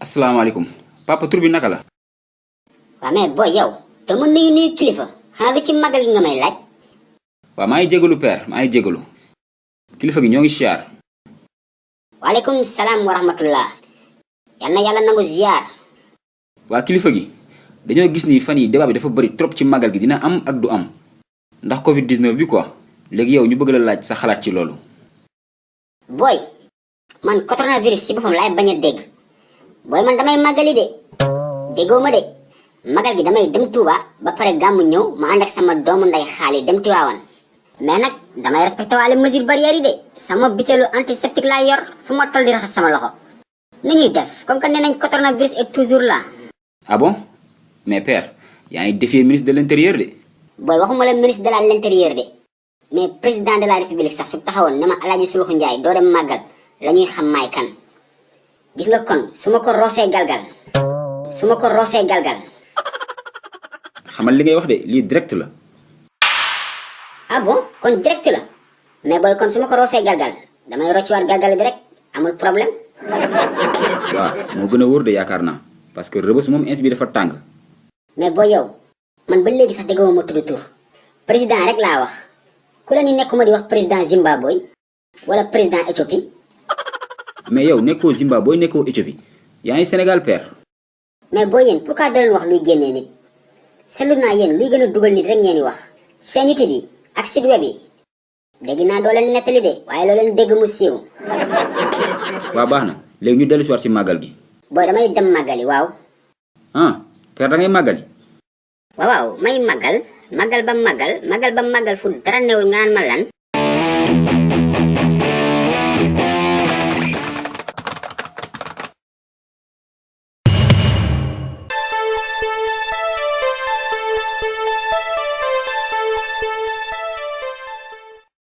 asalaamaaleykum papa tur bi naka la. waaw mais boy yow te mën nuyu kilifa xanaa du ci magal gi nga may laaj. waaw maa ngi jégalu père maa ngi jégalu kilifa gi ñoo ngi siyaar. waaleykum salaam wa rahmatullah. yal na yàlla nangu ziar. waa kilifa gi dañoo gis ni fan yi débat bi dafa bëri trop ci magal gi dina am ak du am ndax Covid 19 bi quoi léegi yow ñu bëgg la laaj sa xalaat ci loolu. boy man coronavirus ci boppam laay bañ a dégg boy man damay magali de déggoo ma de magal gi damay dem Touba ba pare gàmmu ñëw ma ànd ak sama doomu nday xaali dem Tiwaawan mais nag damay respecté waale mesure barrière yi de sama bitéelu antiseptique laa yor fu ma toll di raxas sama loxo ni ñuy def comme que nee nañ coronavirus est toujours là. ah bon mais père yaa ngi défier ministre de l'intérieur de. boy waxuma la ministre de l'intérieur de mais président de la république sax su taxawoon ne ma Alaaji Suluxu Njaay doo dem màggal la ñuy xam maay kan gis nga kon su ma ko roofee galgal xamal li ngay wax de lii direct la. ah bon kon direct la mais boy kon su ma ko roofee galgal damay rocciwaat galgal bi rek amul problème. waaw moo gën a wóor de yaakaar naa parce que rëbës moom ins bi dafa tàng. mais boy yow man ba léegi sax déggoo ma tudd tur président rek laa wax ku la ni nekkuma di wax président Zimbabwe wala président Éthiopie. mais yow nekkoo Zimbabwe nekkoo Éthiopie yaa ngi Sénégal père. mais boy yéen pourquoi da leen wax luy génnee nit seetlu naa yéen luy gën a dugal nit rek ngeen di wax. chaîne YouTube bi ak site web yi dégg naa doo leen nettali de waaye loo leen dégg mu siiw. waa baax na léegi ñu dellu si waat si màggal gi. boy damay dem màggali waaw. ah père da ngay màggali. waaw may màggal fu dara newul nga naan ma lan.